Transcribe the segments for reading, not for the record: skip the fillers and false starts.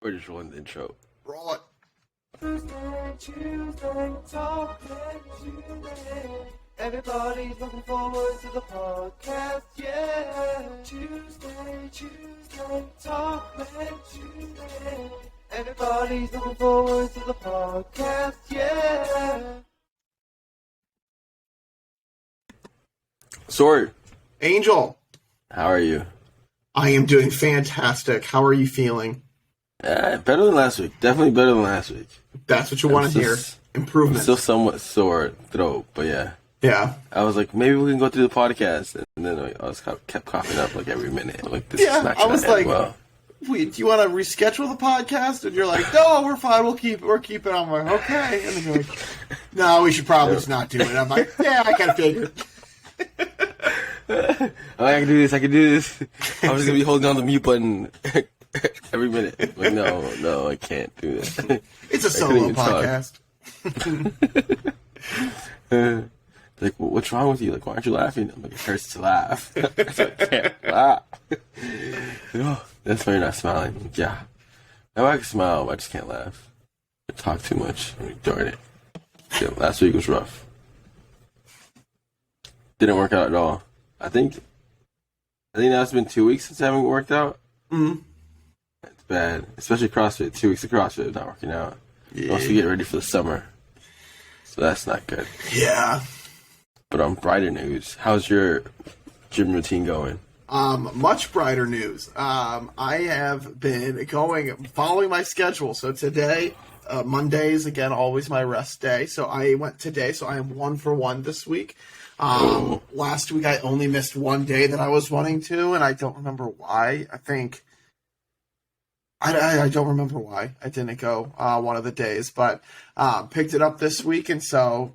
We're just rolling the intro. Roll it. Tuesday, Talkmen Tuesday. Everybody's looking forward to the podcast, yeah. Tuesday, Talkmen Tuesday. Everybody's looking forward to the podcast, yeah. Sword, Angel, how are you? I am doing fantastic. How are you feeling? Better than last week. Definitely better than last week. That's what you want to hear. I'm Improvement. still somewhat sore throat, but yeah. Yeah. I was like, maybe we can go through the podcast, and then I was kept coughing up like every minute. Like this is not I was gonna like, end well. wait, do you want to reschedule the podcast? And you're like, no, we're fine. We're keeping it. I'm like, okay. And then you're like, no, we should probably just not do it. I'm like, yeah, I kind of figured. Oh, I can do this. I can do this. I'm just gonna be holding on the mute button every minute. Like, no, I can't do this. It's a solo podcast. Like, what's wrong with you? Like, why aren't you laughing? I'm like, it hurts to laugh. So I can't laugh. Oh, that's why you're not smiling. Like, yeah. Now I can smile, but I just can't laugh. I talk too much. Darn it. Yeah, last week was rough. Didn't work out at all. I think now it's been 2 weeks since I haven't worked out. Mm-hmm. It's bad. Especially CrossFit. 2 weeks of CrossFit not working out. Yeah. Also get ready for the summer. So that's not good. Yeah. But on brighter news, how's your gym routine going? Much brighter news. I have been following my schedule. So today, Monday is again always my rest day. So I went today. So I am 1 for 1 this week. Last week I only missed one day that I was wanting to, and I don't remember why. I don't remember why I didn't go one of the days, but picked it up this week, and so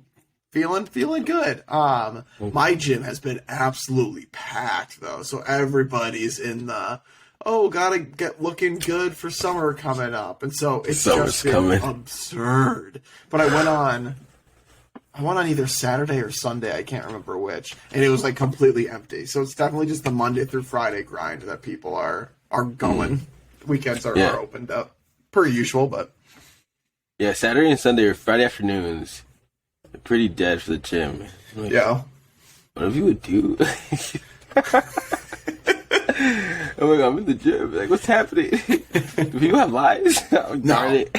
feeling good. My gym has been absolutely packed though, so everybody's in the gotta get looking good for summer coming up, and so it's just been absurd. But I went on either Saturday or Sunday, I can't remember which, and it was like completely empty. So it's definitely just the Monday through Friday grind that people are going. Weekends are opened up per usual, but yeah, Saturday and Sunday or Friday afternoons are pretty dead for the gym. Like, yeah. What if you would do? Oh my god, I'm in the gym. Like, what's happening? Do people have lives? Oh, darn it.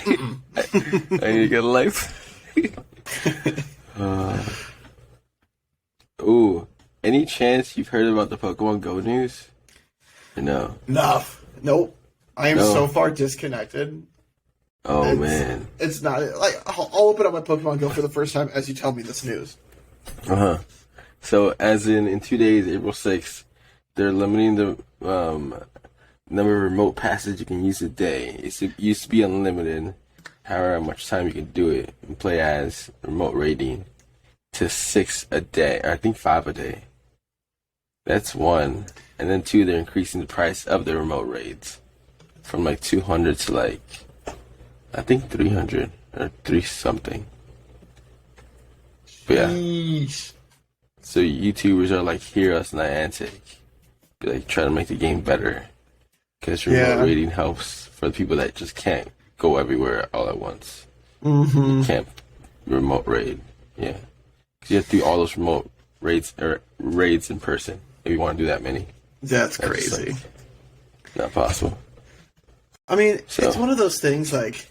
I need to get a life. Any chance you've heard about the Pokemon Go news? Or no? Nope. I am so far disconnected. Man. It's not like I'll open up my Pokemon Go for the first time as you tell me this news. So as in 2 days, April 6th, they're limiting the number of remote passes you can use a day. It used to be unlimited, however much time you can do it and play as remote raiding, to 6 a day, or I think 5 a day. That's 1. And then 2, they're increasing the price of the remote raids from like 200 to like, I think 300 or 3 something. But yeah. Jeez. So YouTubers are like, hear us Niantic. Be like, trying to make the game better. Because remote raiding helps for the people that just can't go everywhere all at once. Mm-hmm. You can't remote raid. Yeah. Because you have to do all those remote raids in person if you want to do that many. That's crazy. Like, not possible. I mean, it's one of those things, like,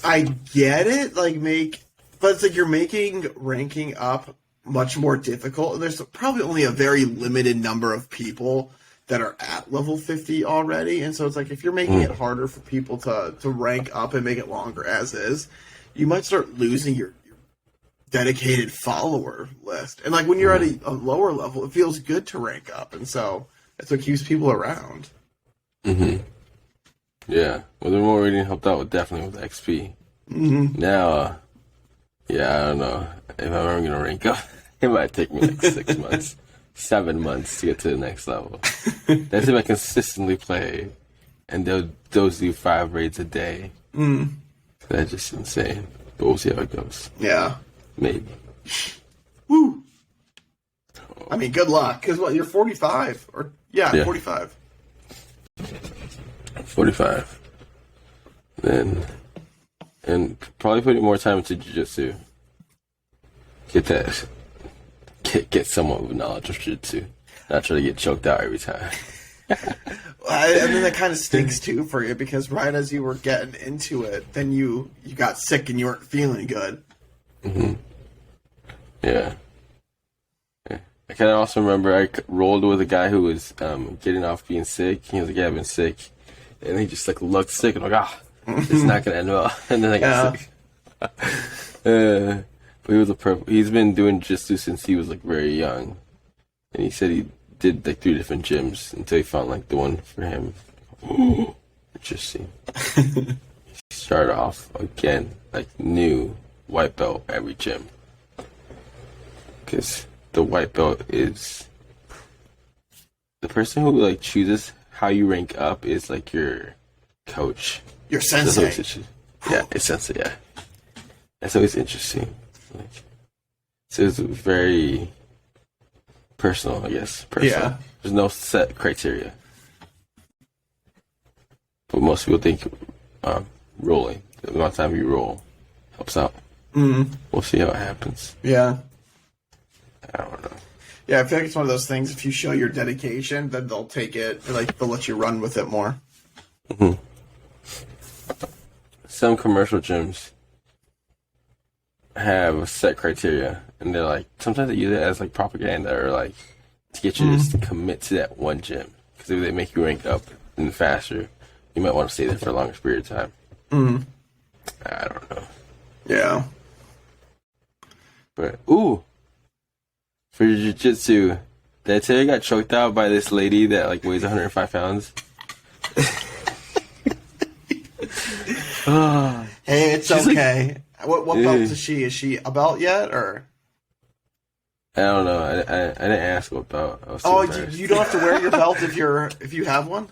I get it, but it's like you're making ranking up much more difficult, and there's probably only a very limited number of people that are at level 50 already, and so it's like if you're making it harder for people to rank up and make it longer as is, you might start losing your dedicated follower list. And like when you're at a lower level, it feels good to rank up, and so that's what keeps people around. Mm-hmm. Yeah. Well, the remote raiding helped out definitely with XP. Mm-hmm. Now, I don't know if I'm ever going to rank up. It might take me like 6 months, 7 months to get to the next level. That's if I consistently play, and those do 5 raids a day. That's just insane. But we'll see how it goes. Yeah. Maybe. Woo! I mean, good luck, because you're 45? 45. 45. Then, and probably putting more time into jiu-jitsu. Get somewhat of knowledge of jiu-jitsu. Not try to get choked out every time. And then that kind of stinks too for you because right as you were getting into it, then you got sick and you weren't feeling good. Mm-hmm. Yeah. I kind of also remember I rolled with a guy who was getting off being sick. He was like, "Yeah, I've been sick," and he just like looked sick, and I'm like, it's not gonna end well. And then I got sick. But he was he's been doing jiu-jitsu since he was like very young, and he said he did like 3 different gyms until he found like the one for him. Interesting. He started off again like new white belt every gym because the white belt is the person who like chooses how you rank up is like your coach, your sensei. Yeah, it's sensei. Yeah, that's always interesting. Like, so it's very personal, I guess. Personal. Yeah. There's no set criteria, but most people think rolling. The amount of time you roll helps out. Mm-hmm. We'll see how it happens. Yeah. I don't know. Yeah, I feel like it's one of those things. If you show your dedication, then they'll take it. Like they'll let you run with it more. Mm-hmm. Some commercial gyms have set criteria, and they're like sometimes they use it as like propaganda or like to get you just to commit to that one gym because if they make you rank up and faster, you might want to stay there for a longer period of time. Mm. I don't know. Yeah. But for jiu-jitsu, did I tell you I got choked out by this lady that like weighs 105 pounds? Hey, it's She's okay. What belt is she? Is she a belt yet, or? I don't know. I didn't ask what belt. I was too embarrassed. You don't have to wear your belt if you have one?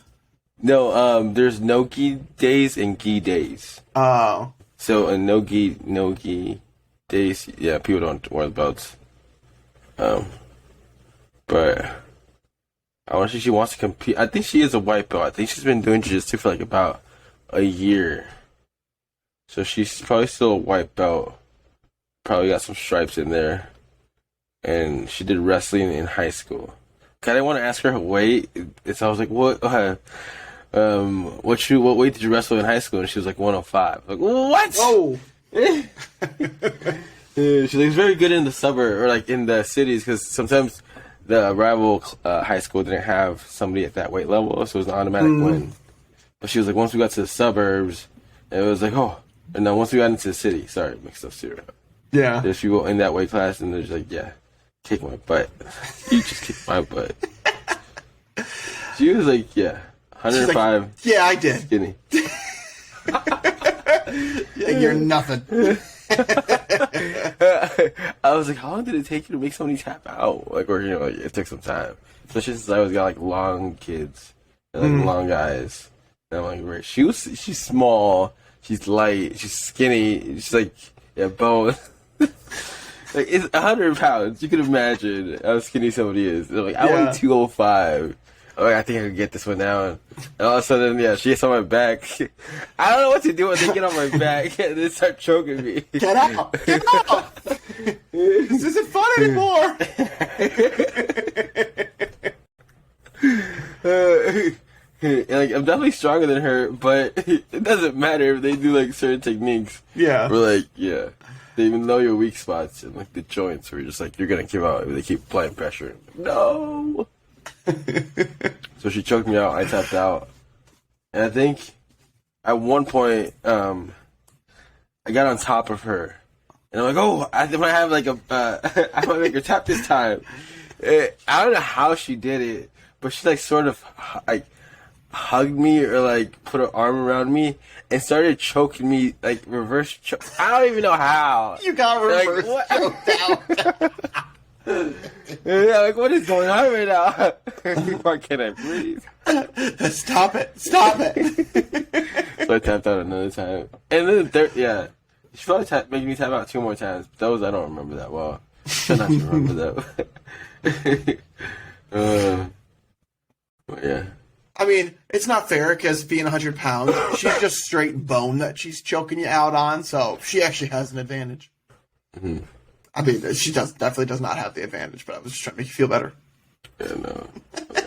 No, there's no gi days and gi days. Oh. So a no gi days, yeah, people don't wear the belts. But I want to say she wants to compete. I think she is a white belt. I think she's been doing jiu-jitsu for like about a year. So she's probably still a white belt. Probably got some stripes in there. And she did wrestling in high school. I didn't want to ask her weight. So I was like, what weight did you wrestle in high school? And she was like 105. Like, what? Oh. She's like, very good in the suburb or like in the cities because sometimes the rival high school didn't have somebody at that weight level, so it was an automatic win. But she was like, once we got to the suburbs, it was like, and then once we got into the city, sorry, mixed up cereal. Yeah. If you go in that weight class, and they're just like, yeah, kick my butt. You just kicked my butt. She was like, yeah, 105. Like, yeah, I did. Skinny. Yeah, you're nothing. I was like, how long did it take you to make somebody tap out? Like, or like it took some time, especially since I always got like long kids and like long guys. And I'm like, right? She's small, she's light, she's skinny, she's like both. Like it's 100 pounds. You can imagine how skinny somebody is. They're like, I weigh 205. I'm like, I think I can get this one down. And all of a sudden, she gets on my back. I don't know what to do when they get on my back and they start choking me. Get out! Get out! This isn't fun anymore. Like I'm definitely stronger than her, but it doesn't matter if they do like certain techniques. Yeah. We're like, they even know your weak spots and like the joints. Where you're just like, you're gonna give out if they keep applying pressure. No. So she choked me out. I tapped out, and I think at one point I got on top of her, and I'm like, I might have like I might make her tap this time. I don't know how she did it, but she like sort of like hugged me or like put her arm around me and started choking me like reverse choke. I don't even know how. You got reverse choked out. Yeah, like what is going on right now? Why can't I breathe? Stop it! Stop it! So I tapped out another time, and then the third, she probably making me tap out 2 more times. Those I don't remember that well. Try not to remember that. But yeah. I mean, it's not fair because being 100 pounds, she's just straight bone that she's choking you out on, so she actually has an advantage. Mm-hmm. I mean, she definitely does not have the advantage, but I was just trying to make you feel better. Yeah, no.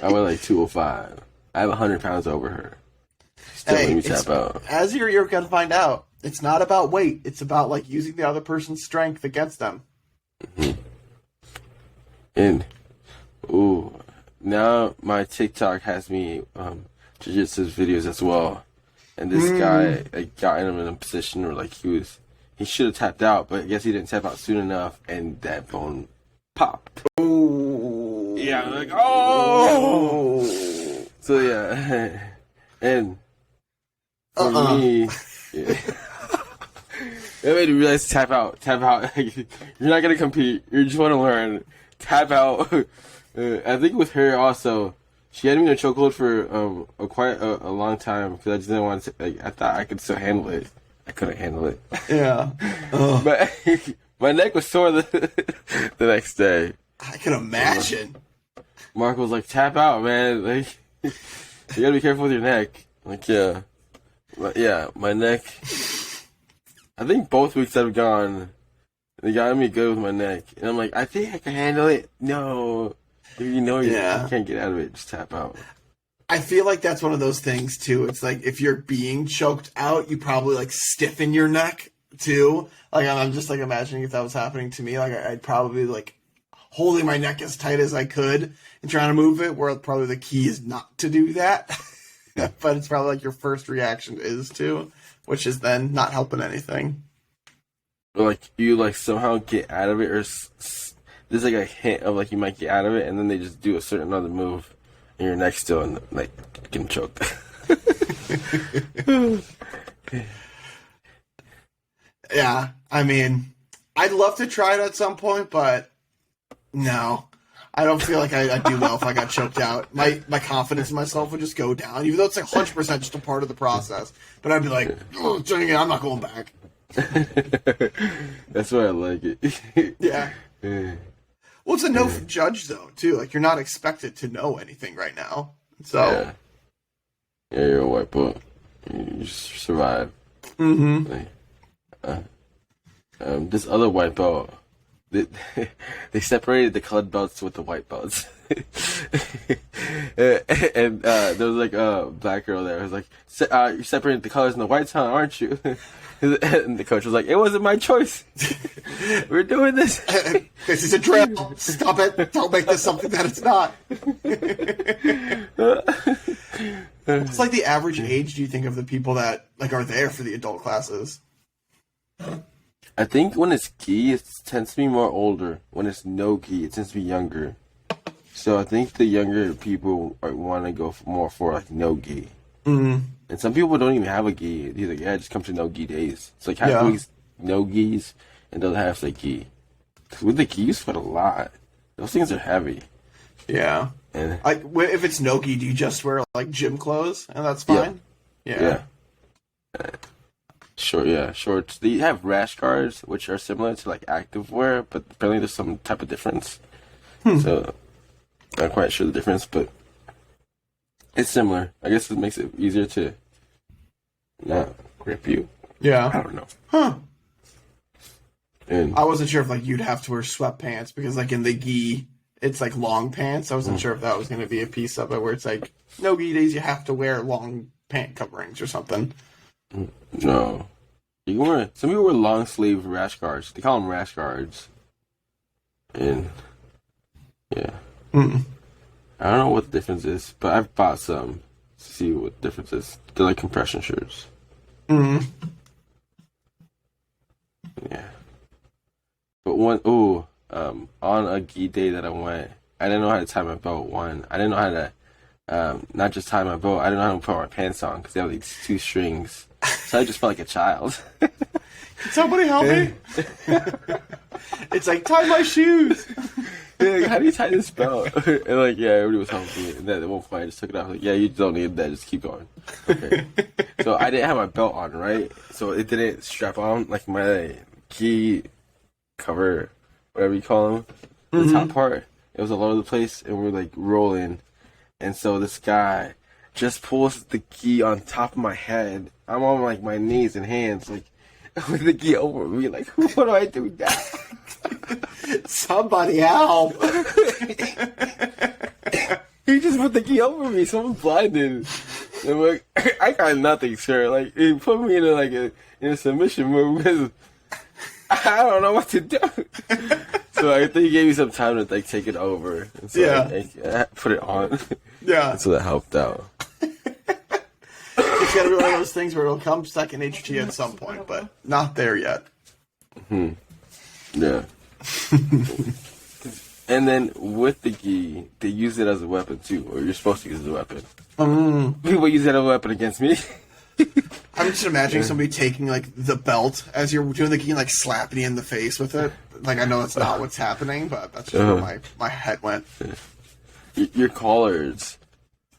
I weigh like 205. I have 100 pounds over her. Still let me tap out. As you're going to find out, it's not about weight. It's about like using the other person's strength against them. Mm-hmm. And, ooh, now my TikTok has me jiu-jitsu videos as well. And this guy, I got him in a position where like he should have tapped out, but I guess he didn't tap out soon enough, and that bone popped. Ooh. Yeah, I'm like, oh! So yeah, and for me, yeah. That made me realize tap out. You're not gonna compete. You just want to learn. Tap out. I think with her also, she had me in a chokehold for quite a long time because I just didn't want to. Like, I thought I could still handle it. I couldn't handle it. Yeah. But my neck was sore the next day. I can imagine. Mark was like, "Tap out, man. Like, you gotta be careful with your neck." I'm like, yeah, but yeah, my neck. I think both weeks I've gone, they got me good with my neck, and I'm like, I think I can handle it. No, if you know you can't get out of it, just tap out. I feel like that's one of those things too. It's like if you're being choked out, you probably like stiffen your neck too. Like I'm just like imagining if that was happening to me, like I'd probably like holding my neck as tight as I could and trying to move it. Where probably the key is not to do that, but it's probably like your first reaction is to, which is then not helping anything. Or like you like somehow get out of it, or there's like a hint of like you might get out of it, and then they just do a certain other move. And your neck's still and like getting choked. Yeah, I mean, I'd love to try it at some point, but no, I don't feel like I'd do well if I got choked out. My confidence in myself would just go down, even though it's like 100% just a part of the process. But I'd be like, oh, dang it, I'm not going back. That's why I like it. Yeah. Well, it's a no from judge, though, too. Like, you're not expected to know anything right now. So. Yeah, you're a white belt. You just survive. Mm-hmm. Like, this other white belt, they separated the colored belts with the white belts. and there was like a black girl there. It was like, you're separating the colors in the whites, huh, aren't you? And the coach was like, it wasn't my choice. We're doing this. This is a drill. Stop it. Don't make this something that it's not. What's like the average age, do you think, of the people that like are there for the adult classes? I think when it's gi, it tends to be more older. When it's no gi, it tends to be younger. So I think the younger people want to go more for like no gi. Mm-hmm. And some people don't even have a gi. He's like, yeah, just come to no gi days. It's like half weeks, no gis, and the other half's like gi. Because with the gi, you sweat a lot. Those things are heavy. Yeah. And like, if it's no gi, do you just wear like gym clothes and that's fine? Yeah. Shorts. They have rash guards, which are similar to like active wear, but apparently there's some type of difference. So, not quite sure the difference, but it's similar. I guess it makes it easier to not grip you. Yeah. I don't know. Huh. And I wasn't sure if like you'd have to wear sweatpants because like in the gi, it's like long pants. I wasn't sure if that was going to be a piece of it where it's like no gi days you have to wear long pant coverings or something. No. You can wear, some people wear long sleeve rash guards. They call them rash guards. And yeah. Mm. I don't know what the difference is, but I've bought some to see what the difference is. They're like compression shirts. Mm. Yeah. But on a gi day that I went, I didn't know how to tie my belt. One, I didn't know how to, not just tie my belt, I didn't know how to put my pants on because they have these 2 strings. So I just felt like a child. Can somebody help me? It's like, tie my shoes. Like, how do you tie this belt? And like, yeah, everybody was helping me. And then at one point, I just took it off. Like, yeah, you don't need that. Just keep going. Okay. So I didn't have my belt on, right? So it didn't strap on like my key cover, whatever you call them. The top part, it was all over the place, and we were like rolling. And so this guy, just pulls the gi on top of my head. I'm on like my knees and hands, like with the gi over me. Like, what do I do now? Somebody help! He just put the gi over me. Someone's blinded. And I'm like, I got nothing, sir. Like, he put me in a submission move because I don't know what to do. So I think he gave me some time to like take it over. And so I put it on. Yeah. And so that helped out. It's gotta be one of those things where it'll come second nature to you at some point, but not there yet. Yeah. And then with the gi, they use it as a weapon too, or you're supposed to use it as a weapon. People use it as a weapon against me. I'm just imagining somebody taking like the belt as you're doing the gi and like slapping you in the face with it. Like I know that's not what's happening, but that's just where my head went. Your collars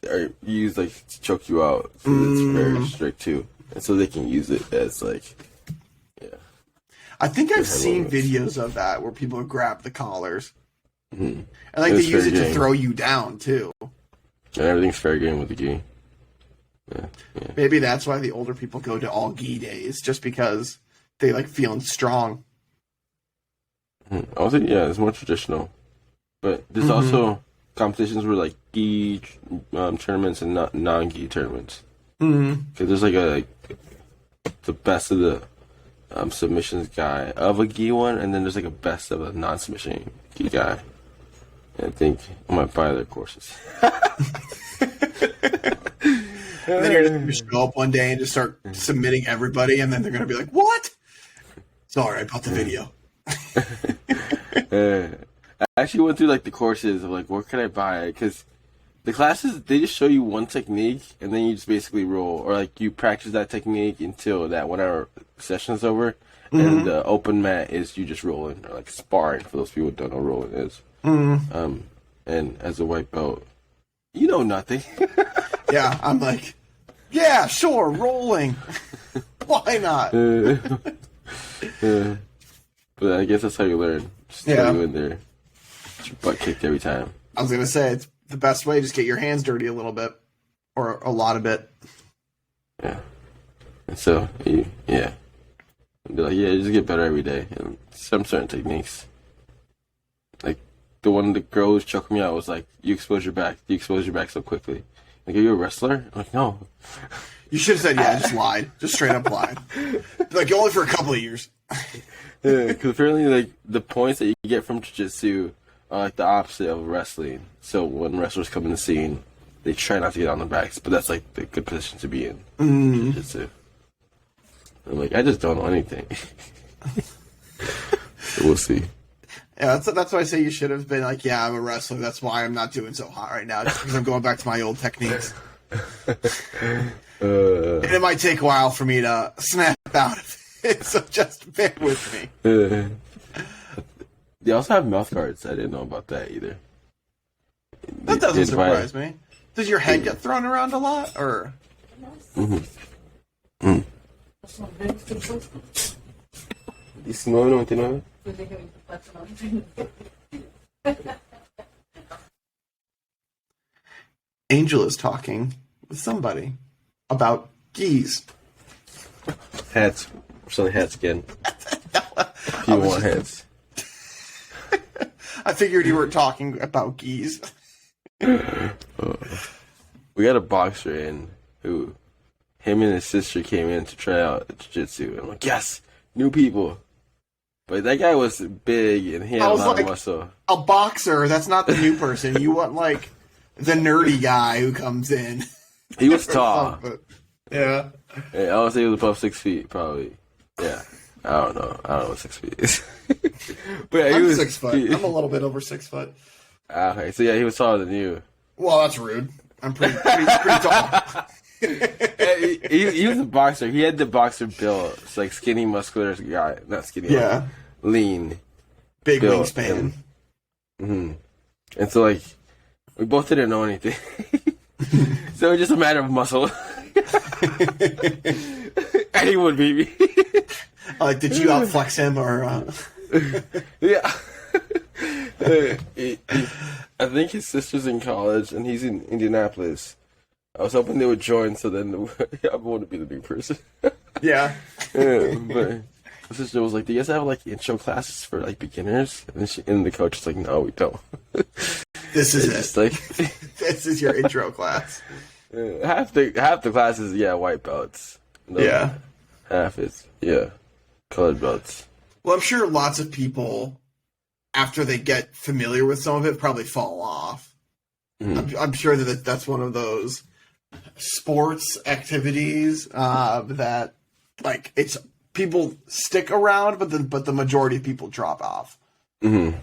are used like to choke you out. So it's very strict too, and so they can use it as like, I think I've seen videos of that where people grab the collars. And like they use it to throw you down too. And everything's fair game with the gi. Yeah. Maybe that's why the older people go to all gi days, just because they like feeling strong. I think it's more traditional, but there's also competitions where like gi tournaments and non-gi tournaments. Because there's like the best of the submissions guy of a gi one, and then there's like a best of a non-submission gi guy. And I think I might buy their courses. And then you're just going to show up one day and just start submitting everybody, and then they're going to be like, "What? Sorry, I bought the video." I actually went through like the courses of like, what can I buy? Because the classes, they just show you one technique, and then you just basically roll, or like you practice that technique until that 1 hour session is over. And the open mat is you just rolling, or like sparring for those people who don't know what rolling is. And as a white belt, you know nothing. Yeah, I'm like, yeah, sure, rolling. Why not? But I guess that's how you learn. Just throw you in there. Get your butt kicked every time. I was going to say, it's the best way, just get your hands dirty a little bit. Or a lot of it. Yeah. And so, be like, just get better every day. And some certain techniques. Like, the one the girl who's choking me out was like, you expose your back so quickly. Like, are you a wrestler? I'm like, no. You should have said, I just lied. Just straight up lied. Like, only for a couple of years. Yeah, because apparently, like, the points that you get from jiu-jitsu are, like, the opposite of wrestling. So when wrestlers come in the scene, they try not to get on their backs, but that's, like, the good position to be in jiu-jitsu. I'm like, I just don't know anything. So we'll see. Yeah, that's why I say you should have been like, yeah, I'm a wrestler. That's why I'm not doing so hot right now, just because I'm going back to my old techniques. And it might take a while for me to snap out of it, so just bear with me. They also have mouth guards. I didn't know about that either. That doesn't surprise me. Does your head get thrown around a lot, or? $19.99. Angel is talking with somebody about geese. Hats. We're selling hats again. If you want hats. I figured you were talking about geese. We got a boxer in who, him and his sister came in to try out jiu-jitsu. I'm like, yes, new people. But that guy was big and he had a lot of muscle. A boxer, that's not the new person. You want like the nerdy guy who comes in. He was tall. Yeah. I would say he was above 6 feet, probably. Yeah. I don't know what 6 feet is. But yeah, I'm 6 foot. I'm a little bit over 6 foot. Okay, so yeah, he was taller than you. Well, that's rude. I'm pretty tall. he was a boxer. He had the boxer build. It's like skinny, muscular guy. Not skinny. Yeah. Lean. Big wingspan. And so, like, we both didn't know anything. So it was just a matter of muscle. And he would beat me. Like, did you outflex him or? Yeah. I think his sister's in college and he's in Indianapolis. I was hoping they would join, so then I want to be the new person. Yeah. Yeah, but my sister was like, "Do you guys have like intro classes for like beginners?" And the coach was like, "No, we don't." This is It's just it. like This is your intro class. half the classes, yeah, white belts. No, Yeah. half is colored belts. Well, I'm sure lots of people, after they get familiar with some of it, probably fall off. I'm sure that that's one of those sports activities that, like, it's people stick around, but the majority of people drop off. Mm-hmm.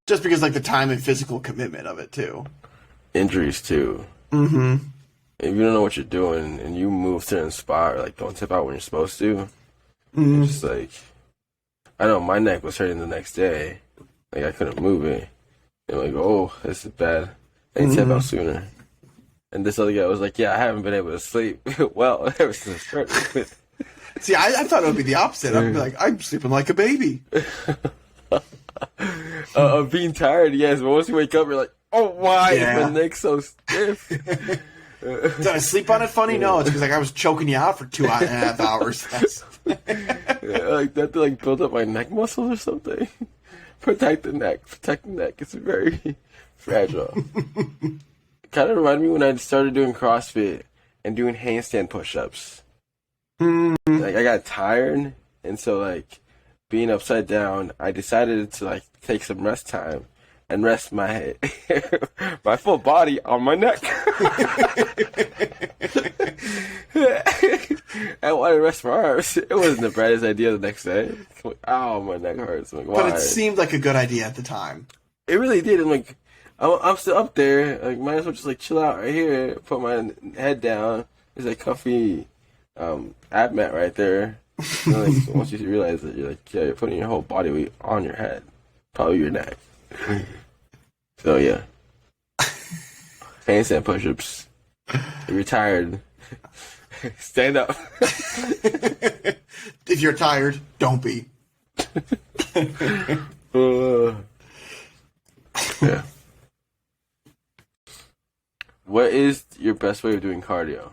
Just because, like, the time and physical commitment of it too. Injuries too. Mm-hmm. If you don't know what you're doing and you move to a spot or like don't tip out when you're supposed to, Mm-hmm. it's just like, I know my neck was hurting the next day. Like I couldn't move it. And like, oh, this is bad. I need to tip out sooner. And this other guy was like, yeah, I haven't been able to sleep well ever since I started. See, I thought it would be the opposite. I'd be like, I'm sleeping like a baby. Of being tired, yes, but once you wake up, you're like, oh, why is Yeah. my neck so stiff? Did I sleep on it funny? No, it's because like I was choking you out for 2.5 hours. Like that to like build up my neck muscles or something. Protect the neck. It's very fragile. Kind of reminded me when I started doing CrossFit and doing handstand push-ups. Like I got tired, and so like being upside down, I decided to like take some rest time and rest my my full body on my neck. I wanted to rest my arms. It wasn't the brightest idea the next day. I'm like, oh, my neck hurts. I'm like, why? But it seemed like a good idea at the time. It really did. I'm like, I'm still up there. Like, might as well just like chill out right here. Put my head down. There's a comfy ab mat right there. And, like, once you realize that you're like, yeah, you're putting your whole body weight on your head, probably your neck. So yeah, handstand push-ups. If you're tired, stand up. If you're tired, don't be. Yeah. What is your best way of doing cardio?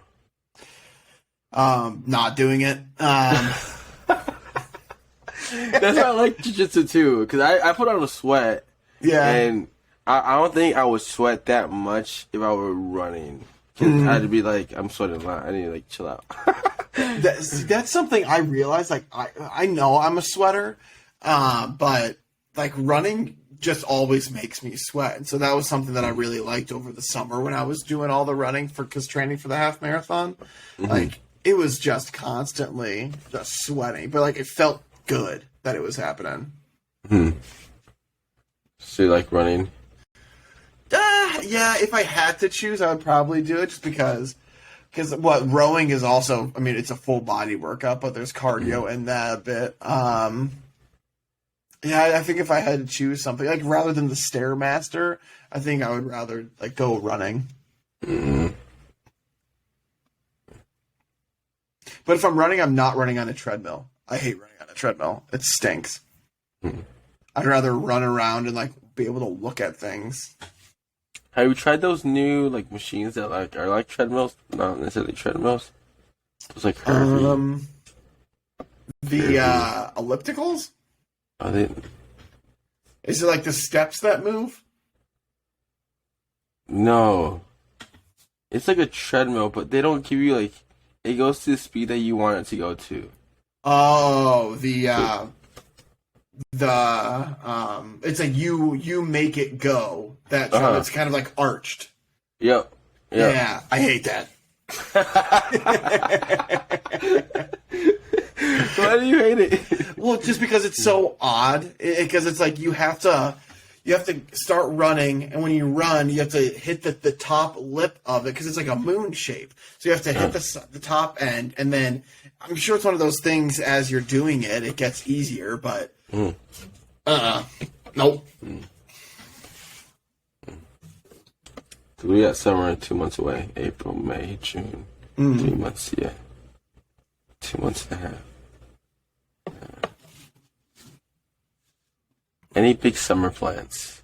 Not doing it. That's why I like jiu-jitsu too, because I put on a sweat, Yeah. and I don't think I would sweat that much if I were running. 'Cause I'd be like, I'm sweating a lot. I need to like chill out. That's something I realized. Like I know I'm a sweater, but like running just always makes me sweat, and so that was something that I really liked over the summer when I was doing all the running because training for the half marathon. Like it was just constantly just sweating, but like it felt good that it was happening. So you like running? Yeah, if I had to choose, I would probably do it just because what rowing is also, I mean, it's a full body workout, but there's cardio in that a bit. Yeah, I think if I had to choose something, like rather than the Stairmaster, I think I would rather like go running. But if I'm running, I'm not running on a treadmill. I hate running on a treadmill. It stinks. I'd rather run around and like be able to look at things. Have you tried those new like machines that like are like treadmills, not necessarily treadmills? It's like curvy. The ellipticals? Are they? Is it like the steps that move? No. It's like a treadmill, but they don't give you like it goes to the speed that you want it to go to. Oh, it's like you make it go. That so it's kind of like arched. Yep. Yeah, I hate that. Why do you hate it? Well, just because it's so odd. Because it's like you have to start running, and when you run, you have to hit the top lip of it because it's like a moon shape. So you have to hit the top end, and then I'm sure it's one of those things. As you're doing it, it gets easier, but nope. So we got summer 2 months away. April, May, June. 3 months, yeah. 2 months and a half. Any big summer plans?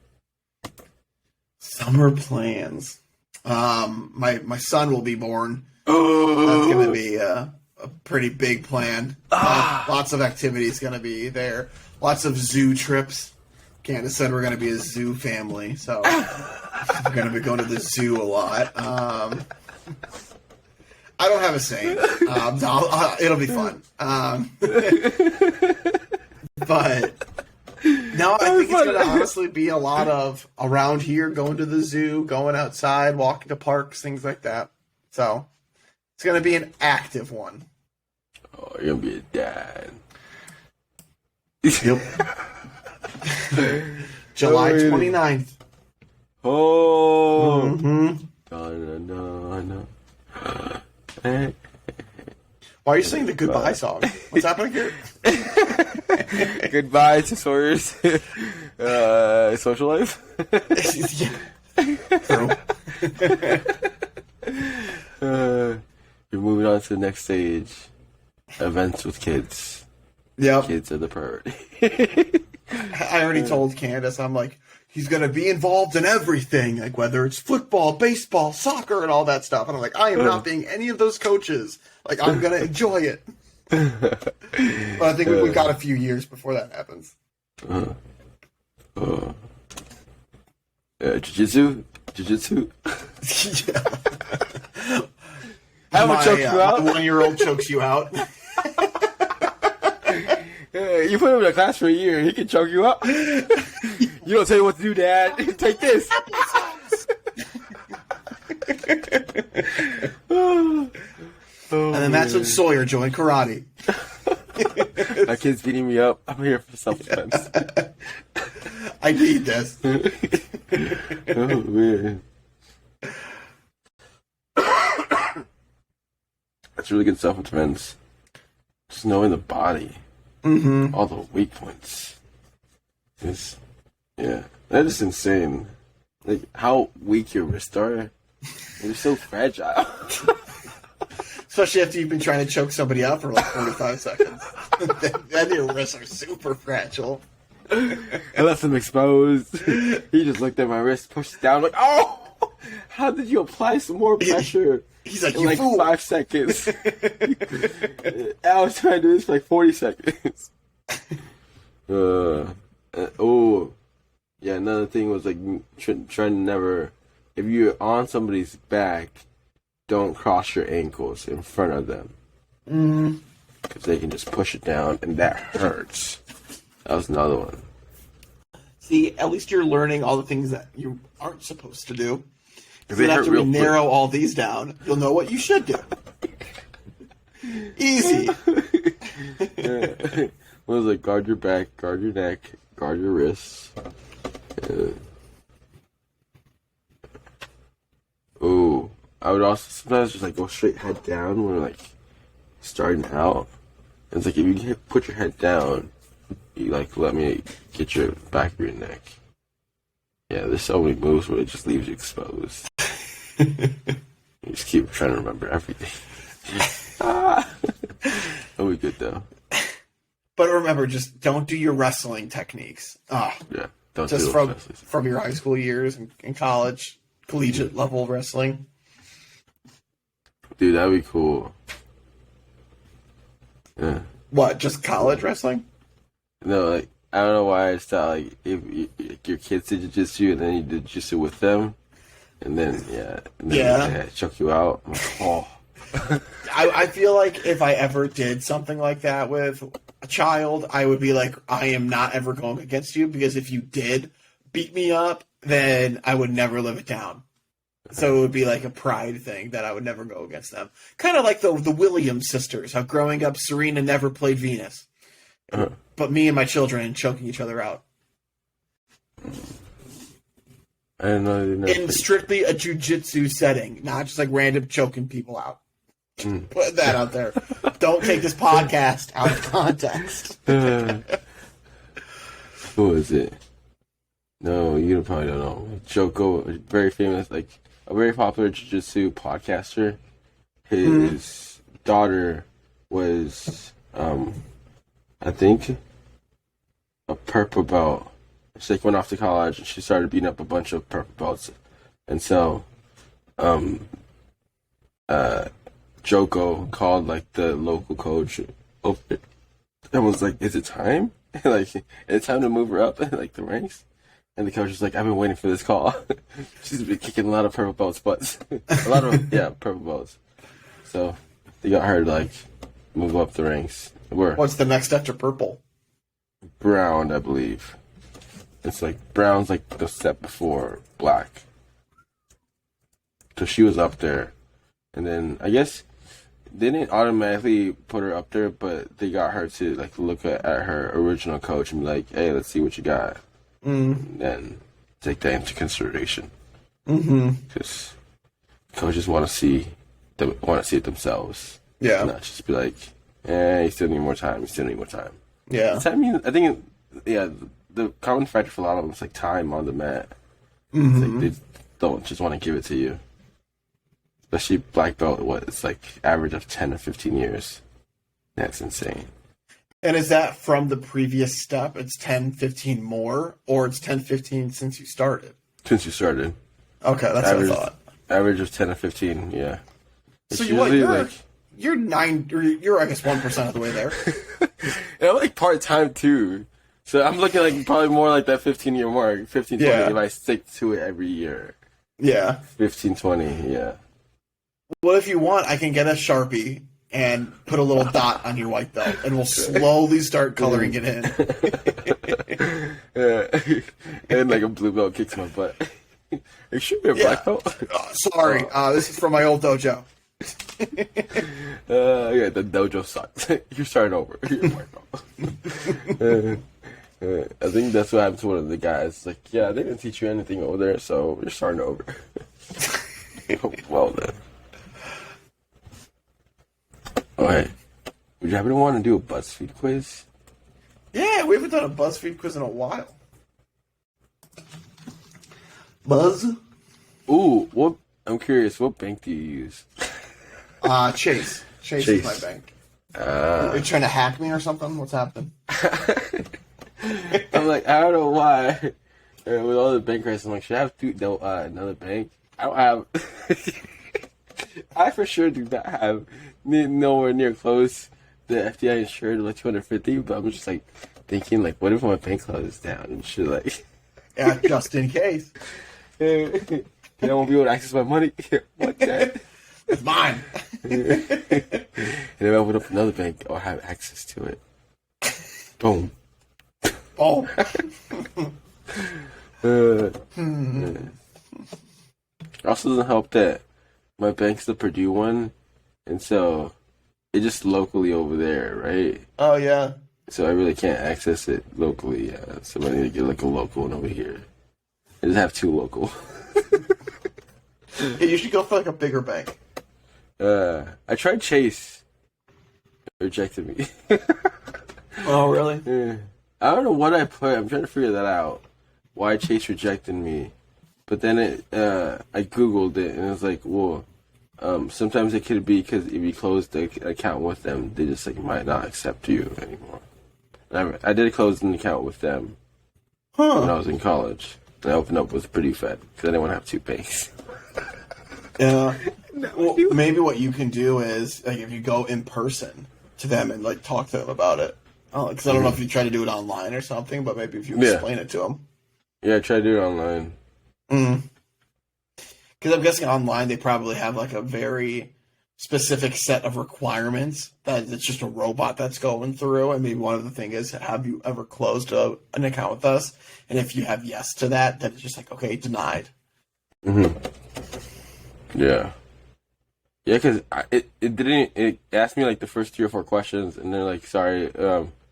Summer plans. My son will be born. Oh, That's going to be a pretty big plan. Lots of activities going to be there. Lots of zoo trips. Candace said we're going to be a zoo family, so we're going to be going to the zoo a lot. I don't have a saying. It'll be fun. But no, I think it's going to honestly be a lot of around here, going to the zoo, going outside, walking to parks, things like that. So it's going to be an active one. Oh, you're going to be a dad. Yep. July 29th. Oh. Mm-hmm. No. Why are you singing the goodbye song? What's happening here? Goodbye to Sawyer's social life. True. You're moving on to the next stage. Events with kids. Yep. Kids are the priority. I already told Candace, I'm like, he's going to be involved in everything, like whether it's football, baseball, soccer, and all that stuff. And I'm like, I am not being any of those coaches. Like, I'm going to enjoy it. But I think we've got a few years before that happens. Jiu-jitsu? Yeah. Haven't choked you out? My 1-year-old chokes you out. You put him in a class for a year, he can choke you up. You don't tell you what to do, Dad. Take this. And then that's when Sawyer joined karate. My kid's beating me up. I'm here for self-defense. I need this. Oh, man. That's really good self-defense. Just knowing the body. Mm-hmm. All the weak points. Yeah. That is insane. Like, how weak your wrists are. They're so fragile. Especially after you've been trying to choke somebody out for like 45 seconds. Then your wrists are super fragile. I left them exposed. He just looked at my wrist, pushed it down, like, oh! How did you apply some more pressure? He's like, in you like fool. 5 seconds. I was trying to do this for like 40 seconds. Yeah, another thing was like trying to never, if you're on somebody's back, don't cross your ankles in front of them. Because they can just push it down, and that hurts. That was another one. See, at least you're learning all the things that you aren't supposed to do. Because They then hurt after we real quick. narrow all these down, you'll know what you should do. Easy. What was it? Guard your back, guard your neck, guard your wrists. I would also sometimes just like go straight head down when we're like starting out. It's like if you put your head down, you like let me get your back of your neck. Yeah, there's so many moves where it just leaves you exposed. You just keep trying to remember everything. That'll be good though. But remember, just don't do your wrestling techniques. Yeah, don't Just do from it. from your high school years and college, collegiate level wrestling. Dude, that'd be cool. Yeah. What, just college wrestling? No, like I don't know why I just thought like if your kids did jiu-jitsu and then you did jiu-jitsu with them, and then they choke you out. I'm like, oh. I feel like if I ever did something like that with a child, I would be like, I am not ever going against you, because if you did beat me up, then I would never live it down. So it would be like a pride thing that I would never go against them. Kind of like the Williams sisters, how growing up Serena never played Venus. But me and my children choking each other out. I didn't know they never In strictly a jiu-jitsu setting, not just like random choking people out. Put that out there. Don't take this podcast out of context. Who is it? No, you probably don't know. Joko, very famous, like a very popular jiu-jitsu podcaster. His daughter was, I think, a purple belt. She like went off to college and she started beating up a bunch of purple belts, and so Joko called like the local coach over and was like, "Is it time? Like, it's time to move her up like the ranks." And the coach was like, "I've been waiting for this call." She's been kicking a lot of purple belts butts, a lot of purple belts. So they got her to like move up the ranks. Where What's the next after purple? brown, I believe. It's like brown's like the step before black. So she was up there, and then I guess they didn't automatically put her up there, but they got her to like look at her original coach and be like, "Hey, let's see what you got," and then take that into consideration. Because coaches want to see it themselves. Yeah. Not just be like, you still need more time. You still need more time. Yeah. I mean, I think, the common factor for a lot of them is like time on the mat. It's like they don't just want to give it to you. Especially black belt, it's like average of 10 or 15 years. That's insane. And is that from the previous step? It's 10, 15 more? Or it's 10, 15 since you started? Since you started. Okay, that's Average, what I thought. Average of 10 or 15, yeah. So It's you're 9, or you're I guess 1% of the way there. and I'm like part-time too. So I'm looking like probably more like that 15-year mark, 15, 20, if I stick to it every year. Yeah. 15, 20, yeah. What if you want, I can get a Sharpie and put a little dot on your white belt, and we'll slowly start coloring it in. Yeah. And like a blue belt kicks my butt. It should be a black belt. Sorry, this is from my old dojo. The dojo sucks. You're starting over. You're a black belt. I think that's what happened to one of the guys. Like, they didn't teach you anything over there, so you're starting over. Well then. Alright. Would you happen to want to do a BuzzFeed quiz? Yeah, we haven't done a BuzzFeed quiz in a while. Buzz? Ooh, I'm curious, what bank do you use? Chase. Chase is my bank. Are you trying to hack me or something? What's happening? I'm like, I don't know why. With all the bank crisis, I'm like, should I have another bank? I don't have. I for sure do not have nowhere near close the FDI insured like 250, but I'm just like thinking like, what if my bank closes down and shit like. Yeah, just in case. I won't be able to access my money. What that? It's mine. And if I open up another bank, I'll have access to it. Boom. Oh. Also doesn't help that my bank's the Purdue one, and so it's just locally over there, right? Oh, yeah. So I really can't access it locally. So I need to get like a local one over here. I just have two local. Yeah, you should go for like a bigger bank. I tried Chase. It rejected me. Oh, really? Yeah. I don't know what I put. I'm trying to figure that out. Why Chase rejected me. But then I Googled it and it was like, well, sometimes it could be because if you close the account with them, they just like might not accept you anymore. And I did close an account with them when I was in college. And I opened up with Purdue Fed because I didn't want to have two banks. Yeah. Well, maybe what you can do is like if you go in person to them and like talk to them about it. Because I don't know if you try to do it online or something, but maybe if you explain it to them. Yeah, I tried to do it online. Because I'm guessing online they probably have like a very specific set of requirements that it's just a robot that's going through. And maybe one of the things is, have you ever closed an account with us? And if you have yes to that, then it's just like, okay, denied. Yeah. Yeah, because it asked me like the first 3 or 4 questions, and they're like, sorry,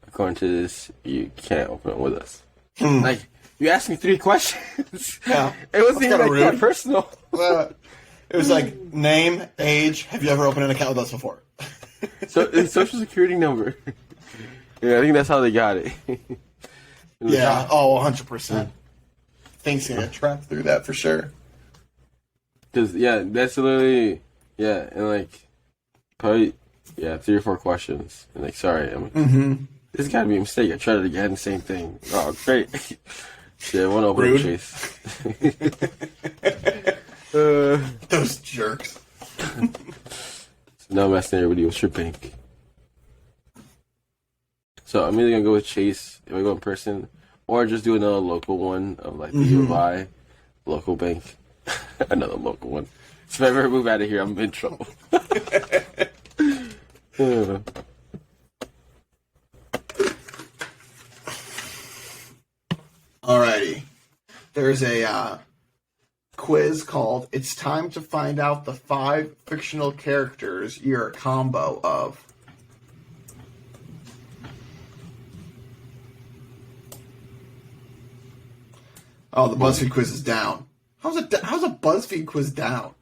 according to this, you can't open it with us. Like, you asked me 3 questions. Yeah. It wasn't even like rude. that personal. It was like name, age, have you ever opened an account with us before? So it's social security number. Yeah, I think that's how they got it. Yeah, 100%. Things can get tracked through that for sure. Because, that's literally, and like, probably, 3 or 4 questions. And like, sorry, I'm like, this got to be a mistake. I tried it again, same thing. Oh, great. Shit, I want to open up Chase. Those jerks. Now I'm asking everybody, what's your bank? So I'm either gonna go with Chase if I go in person, or just do another local one of like the UI local bank. Another local one. So if I ever move out of here, I'm in trouble. Alrighty. There's a quiz called "It's Time to Find Out the 5 Fictional Characters You're a Combo of." Oh, the BuzzFeed quiz is down. How's a BuzzFeed quiz down?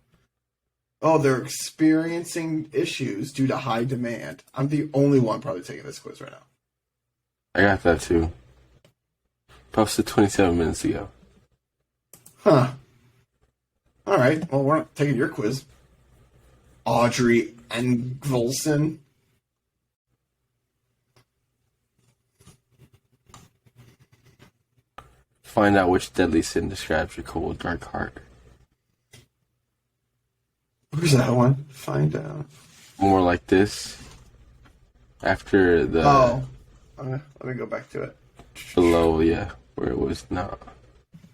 Oh, they're experiencing issues due to high demand. I'm the only one probably taking this quiz right now. I got that too. Posted 27 minutes ago. Huh. All right. Well, we're not taking your quiz. Audrey Engvelson. Find out which deadly sin describes your cold, dark heart. Where's that one? Find out. More like this. After the let me go back to it. below, yeah, where it was not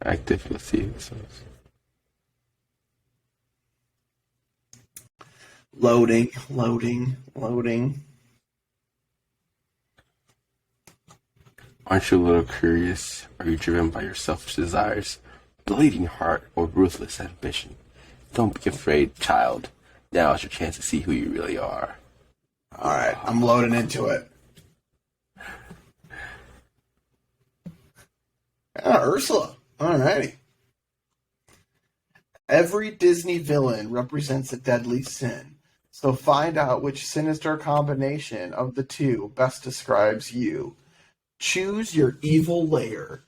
active. Let's see. Loading. Aren't you a little curious? Are you driven by your selfish desires, bleeding heart, or ruthless ambition? Don't be afraid, child. Now is your chance to see who you really are. All right, I'm loading into it. Ursula. All righty. Every Disney villain represents a deadly sin. So find out which sinister combination of the two best describes you. Choose your evil lair.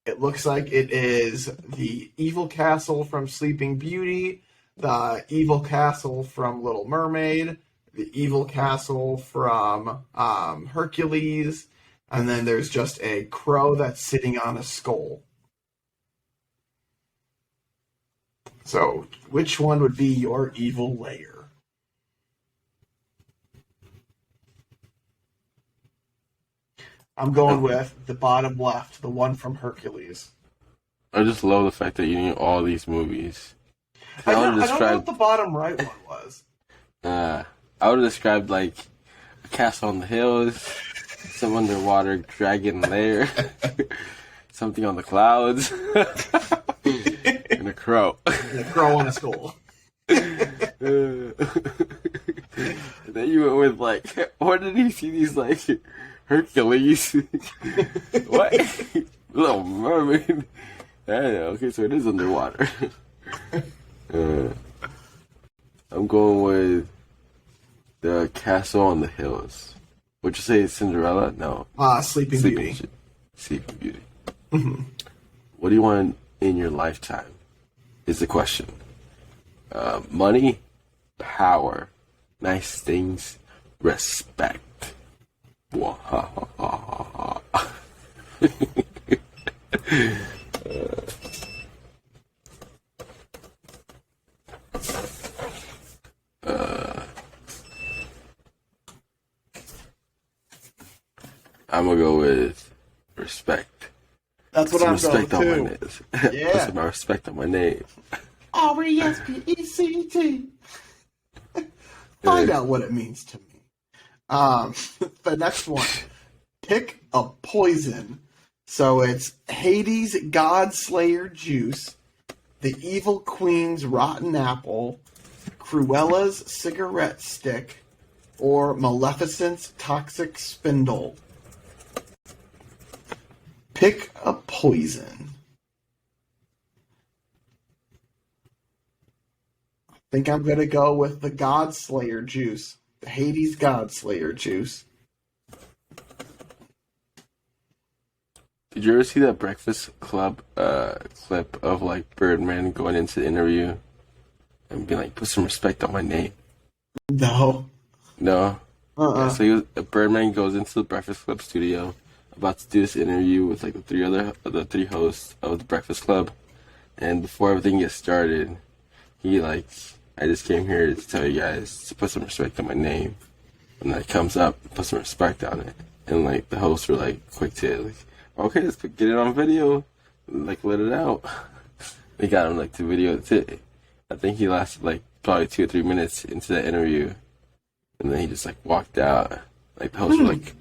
It looks like it is the evil castle from Sleeping Beauty, the evil castle from Little Mermaid, the evil castle from Hercules, and then there's just a crow that's sitting on a skull. So, which one would be your evil lair? I'm going with the bottom left, the one from Hercules. I just love the fact that you knew all these movies. I don't know what the bottom right one was. I would have described like a castle on the hills, some underwater dragon lair, something on the clouds, and a crow. And a crow on a skull. And then you went with like, where did he see these like Hercules? What? Little Mermaid. I don't know. Okay, so it is underwater. I'm going with the castle on the hills. Would you say it's Cinderella? No. Sleeping Beauty. Sleeping Beauty. Mm-hmm. What do you want in your lifetime? Is the question. Money, power, nice things, respect. I'm gonna go with respect. That's what I'm going respect on my to. name. Yeah. Put some respect on my name. RESPECT. Find out what it means to me. The next one. Pick a poison. So it's Hades' Godslayer juice, the Evil Queen's rotten apple, Cruella's cigarette stick, or Maleficent's toxic spindle. Pick a poison. I think I'm going to go with the Godslayer juice. The Hades Godslayer juice. Did you ever see that Breakfast Club clip of like Birdman going into the interview and being like, put some respect on my name? No. No? Yeah, so Birdman goes into the Breakfast Club studio about to do this interview with like the three hosts of the Breakfast Club, and before everything gets started, he like, I just came here to tell you guys to put some respect on my name. And that comes up, put some respect on it. And like the hosts were like quick to like, okay, let's get it on video, like let it out. They got him like to video it. I think he lasted like probably 2 or 3 minutes into that interview, and then he just like walked out. Like the hosts were like,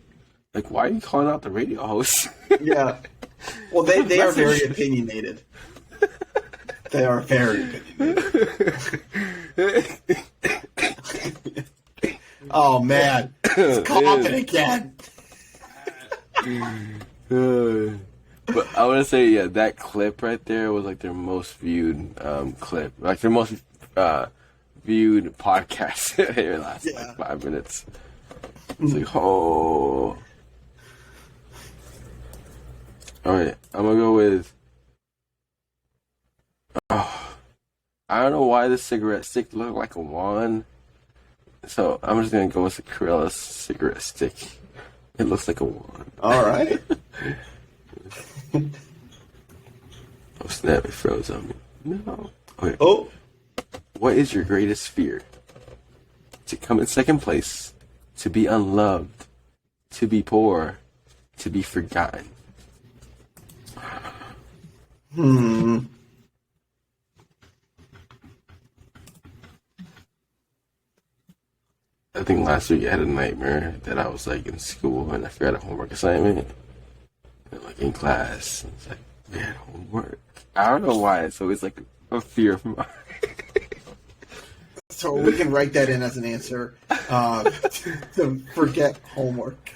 why are you calling out the radio host? Yeah. Well, they are very opinionated. They are very opinionated. Oh man, it's coughing again. But I want to say, yeah, that clip right there was like their most viewed clip, like their most viewed podcast. It lasted like 5 minutes. It's like, oh. All right, I'm gonna go with. Oh, I don't know why this cigarette stick looked like a wand, so I'm just gonna go with the Corella cigarette stick. It looks like a wand. All right. Oh snap! It froze on me. No. Okay. Oh. What is your greatest fear? To come in second place, to be unloved, to be poor, to be forgotten. I think last week I had a nightmare that I was like in school and I forgot a homework assignment. And like in class, and it's like, we had homework. I don't know why it's always like a fear of mine. So we can write that in as an answer. To forget homework.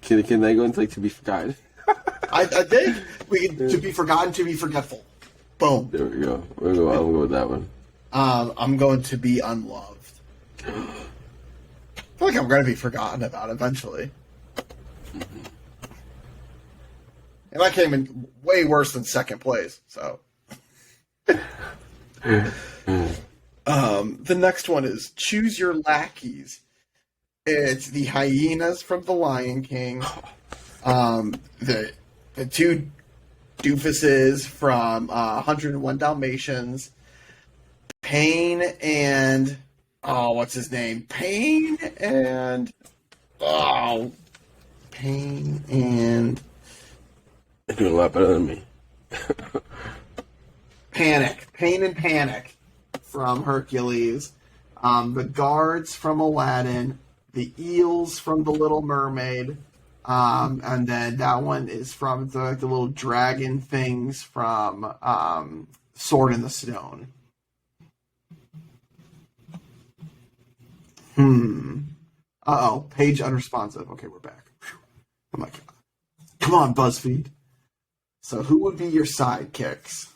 Can I go into like to be forgotten? I think we can, to be forgotten, to be forgetful. Boom. There we go. I'll go with that one. I'm going to be unloved. I feel like I'm going to be forgotten about eventually. And I came in way worse than second place, so. The next one is Choose Your Lackeys. It's the hyenas from The Lion King. The two doofuses from 101 Dalmatians. Pain and... Oh, what's his name? Pain and... You're doing a lot better than me. Panic. Pain and Panic from Hercules. The guards from Aladdin. The eels from The Little Mermaid. And then that one is from the little dragon things from Sword in the Stone. Uh-oh. Page unresponsive. Okay, we're back. Whew. Oh my god. Come on, BuzzFeed. So who would be your sidekicks?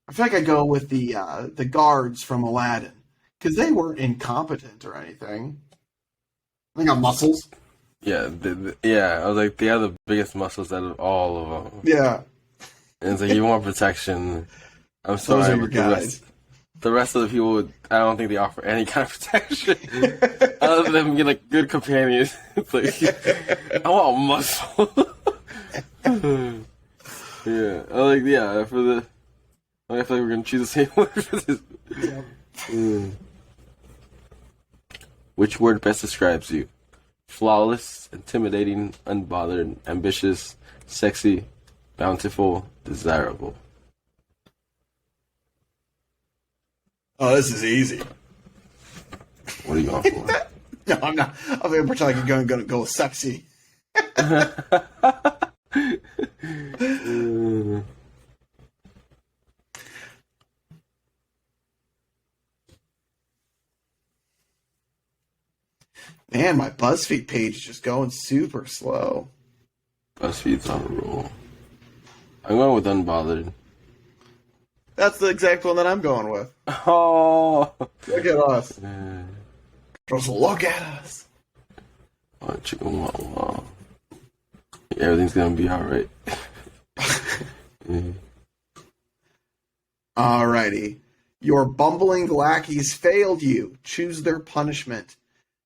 I feel like I'd go with the guards from Aladdin. Because they weren't incompetent or anything. They got muscles. Yeah, I was like, they have the biggest muscles out of all of them. Yeah. And it's like, you want protection. I'm sorry. Those are your guys. The rest of the people, I don't think they offer any kind of protection. Other than being like good companions. It's like, I want muscle. Yeah. I feel like we're going to choose the same word for this. Yeah. Which word best describes you? Flawless, intimidating, unbothered, ambitious, sexy, bountiful, desirable. Oh, this is easy. What are you going for? No, I'm not. I'm going to pretend like I'm going to go with sexy. Man, my BuzzFeed page is just going super slow. BuzzFeed's on a roll. I'm going with unbothered. That's the exact one that I'm going with. Oh! Look at us. Just look at us. Oh, chicken wah wah. Everything's gonna be alright. Alrighty. Your bumbling lackeys failed you. Choose their punishment.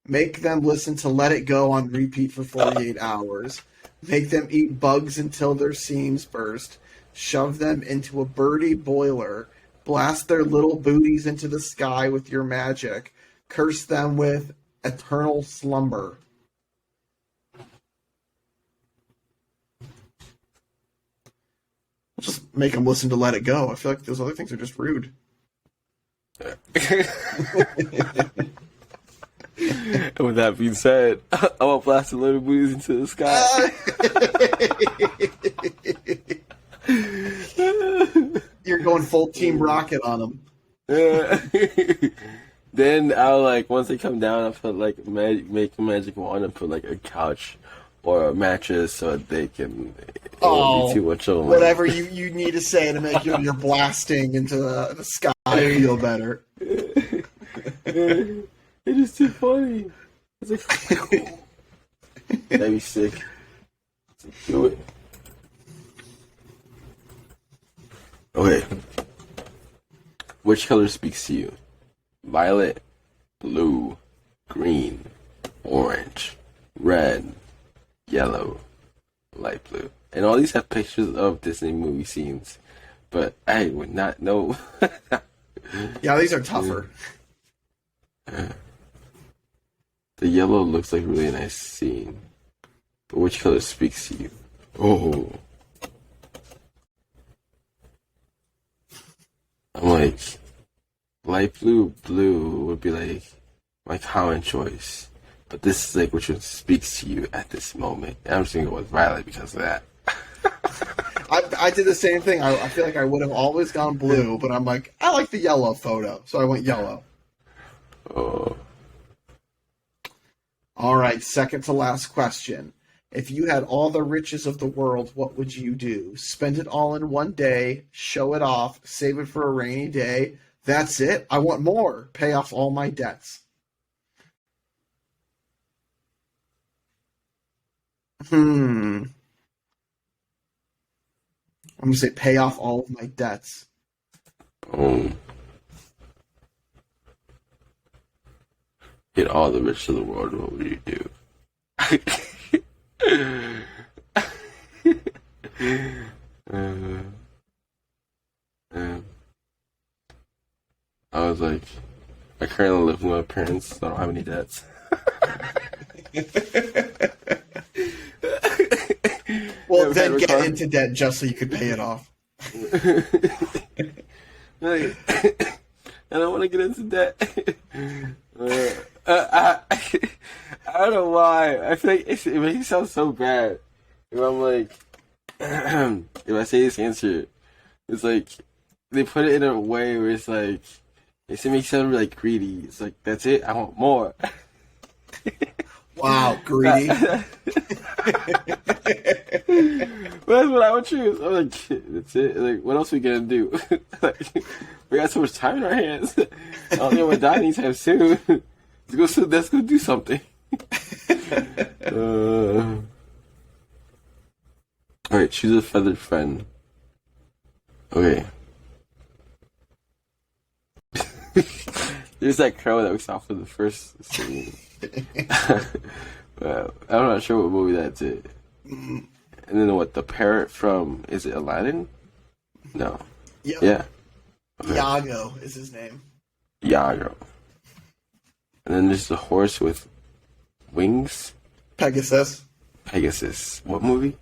Make them listen to Let It Go on repeat for 48 hours. Make them eat bugs until their seams burst. Shove them into a birdie boiler. Blast their little booties into the sky with your magic. Curse them with eternal slumber. Just make them listen to Let It Go. I feel like those other things are just rude. With that being said, I want blasting little booties into the sky. You're going full Team Rocket on them. Then I'll once they come down, I'll put make a magic wand and put a couch or a mattress so they can. It won't be too much of whatever you need to say to make your blasting into the sky feel better. It is too funny. It's like, that'd be sick. Do it. Okay. Which color speaks to you? Violet, blue, green, orange, red, yellow, light blue. And all these have pictures of Disney movie scenes, but I would not know. Yeah, these are tougher. The yellow looks like a really nice scene. But which color speaks to you? Oh. I'm like, light blue would be my common choice. But this is which one speaks to you at this moment. And I'm just going to go with violet because of that. I did the same thing. I feel like I would have always gone blue, but I'm like, I like the yellow photo, so I went yellow. Oh. All right, second to last question. If you had all the riches of the world, what would you do? Spend it all in one day, show it off, save it for a rainy day. That's it. I want more. Pay off all my debts. I'm going to say pay off all of my debts. Get all the rich of the world, what would you do? I was like, I currently live with my parents, so I don't have any debts. Well, then get into debt just so you could pay it off. I don't want to get into debt. I don't know why. I feel like it makes it sound so bad. If I'm like, if I say this answer, it's like they put it in a way where it's like it makes it sound really greedy. It's like that's it. I want more. Wow, greedy. Well, that's what I would choose. I'm like, that's it. Like, what else are we gonna do? We got so much time in our hands. I don't think I'm gonna die anytime soon. Let's go do something. Alright, choose a feathered friend. Okay. There's that crow that we saw for the first scene. I'm not sure what movie that's it. And then what? The parrot from, is it Aladdin? No. Yep. Yeah. Okay. Iago is his name. Iago. And then there's the horse with wings. Pegasus. What movie?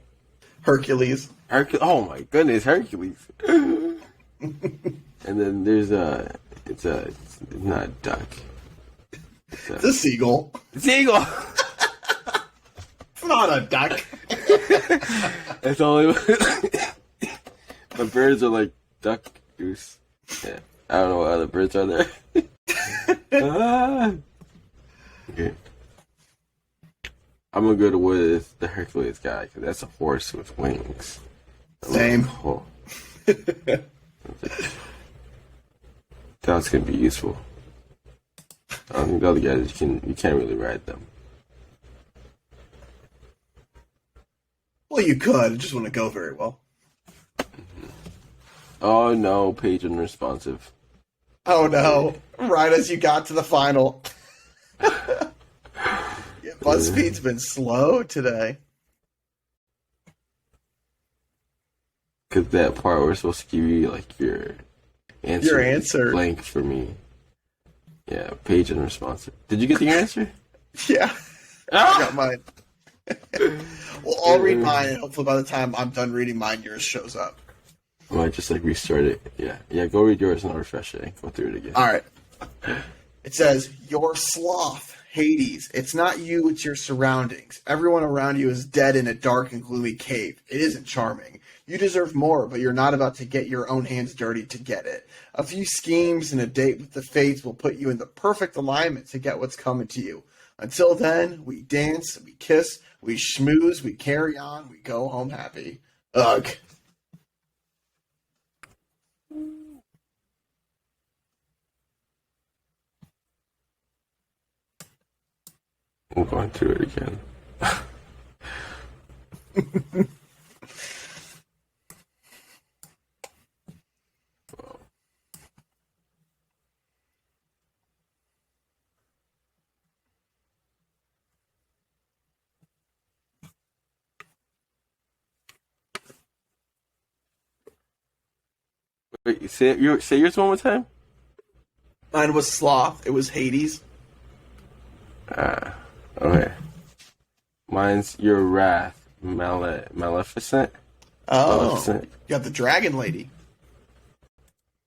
Hercules. Oh my goodness, Hercules. And then there's it's not a duck. It's a seagull. Seagull. It's not a duck. That's only. The birds are like duck, goose. Yeah, I don't know what other birds are there. Okay. I'm gonna go with the Hercules guy because that's a horse with wings. Same. Oh. That's gonna be useful. I don't think the other guys you can't really ride them. Well, you could. It just wouldn't go very well. Oh no, page unresponsive. Oh no! Right as you got to the final. BuzzFeed's been slow today. Because that part where we're supposed to give you like your answer. Your is answer. blank for me. Yeah, page unresponsive. Did you get your answer? Yeah. I got mine. Well, I'll read mine, and hopefully by the time I'm done reading mine, yours shows up. I might just like restart it. Yeah. Go read yours and I'll refresh it and go through it again. All right. It says, "Your sloth, Hades. It's not you, it's your surroundings. Everyone around you is dead in a dark and gloomy cave. It isn't charming. You deserve more, but you're not about to get your own hands dirty to get it. A few schemes and a date with the fates will put you in the perfect alignment to get what's coming to you. Until then, we dance, we kiss, we schmooze, we carry on, we go home happy. Ugh." I'm going through it again. Wait, say yours one more time? Mine was sloth. It was Hades. Okay. Mine's your wrath, Maleficent. Oh, Maleficent. you got the dragon lady.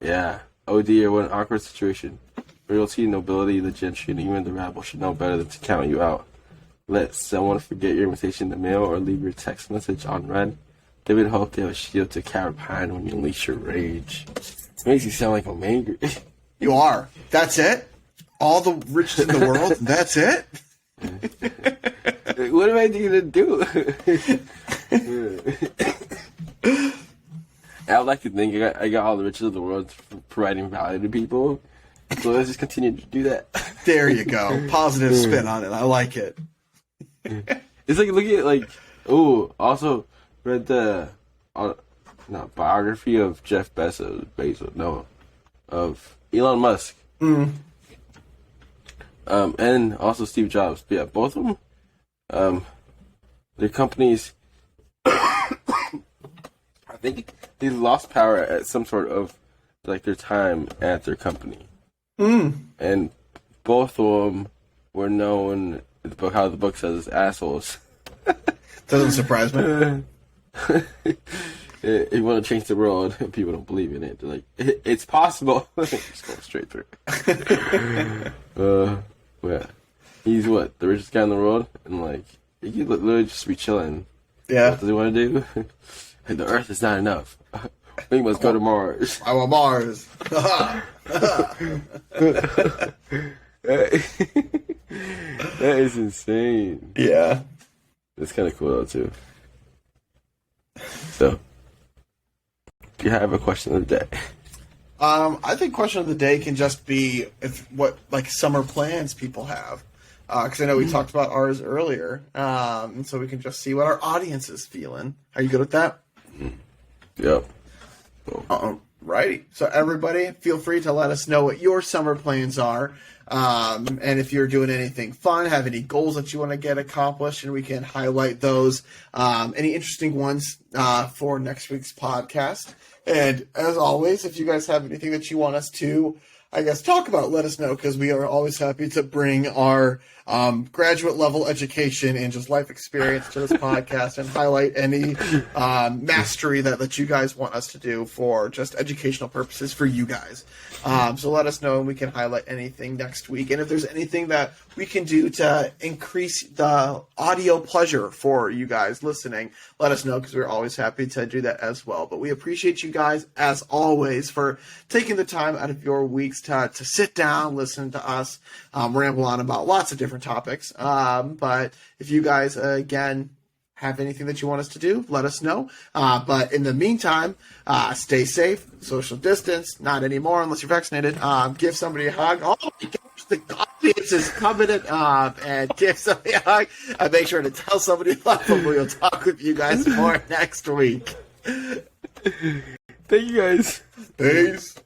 Yeah. Oh dear, what an awkward situation. Royalty, nobility, the gentry, and even the rabble should know better than to count you out. Let someone forget your invitation to mail or leave your text message unread. They would hope they have a shield to cower behind when you unleash your rage. It makes you sound like I'm angry. You are. That's it? All the riches in the world? That's it? What am I going to do? I would like to think I got all the riches of the world for providing value to people. So let's just continue to do that. There you go. Positive spin on it. I like it. It's like, look at, like, also read the biography of Jeff Bezos, of Elon Musk. And also Steve Jobs. But yeah, both of them, their companies, I think they lost power at some sort of, like, their time at their company. And both of them were known, how the book says, as assholes. Doesn't surprise me. If you want to change the world, people don't believe in it. They're like, it's possible. Just go straight through. Yeah. He's what, the richest guy in the world? And like, he could literally just be chilling. Yeah. What does he want to do? The Earth is not enough. We must go to Mars. I want Mars. That is insane. Yeah. That's kind of cool though too. So, do you have a question of the day? I think question of the day can just be what summer plans people have. Because I know we talked about ours earlier. And so we can just see what our audience is feeling. Are you good with that? Yep. Righty. So everybody, feel free to let us know what your summer plans are. And if you're doing anything fun, have any goals that you want to get accomplished, and we can highlight those. Any interesting ones for next week's podcast. And as always, if you guys have anything that you want us to, talk about, let us know, because we are always happy to bring our graduate level education and just life experience to this podcast and highlight any mastery that you guys want us to do for just educational purposes for you guys. So let us know and we can highlight anything next week. And if there's anything that we can do to increase the audio pleasure for you guys listening, let us know, because we're always happy to do that as well. But we appreciate you guys, as always, for taking the time out of your weeks to sit down, listen to us ramble on about lots of different topics. But if you guys, again, have anything that you want us to do, let us know. But in the meantime, stay safe, social distance, not anymore unless you're vaccinated. Give somebody a hug. Oh my gosh, the audience is coming in, and give somebody a hug. And make sure to tell somebody you love them. We'll talk with you guys more next week. Thank you guys. Peace.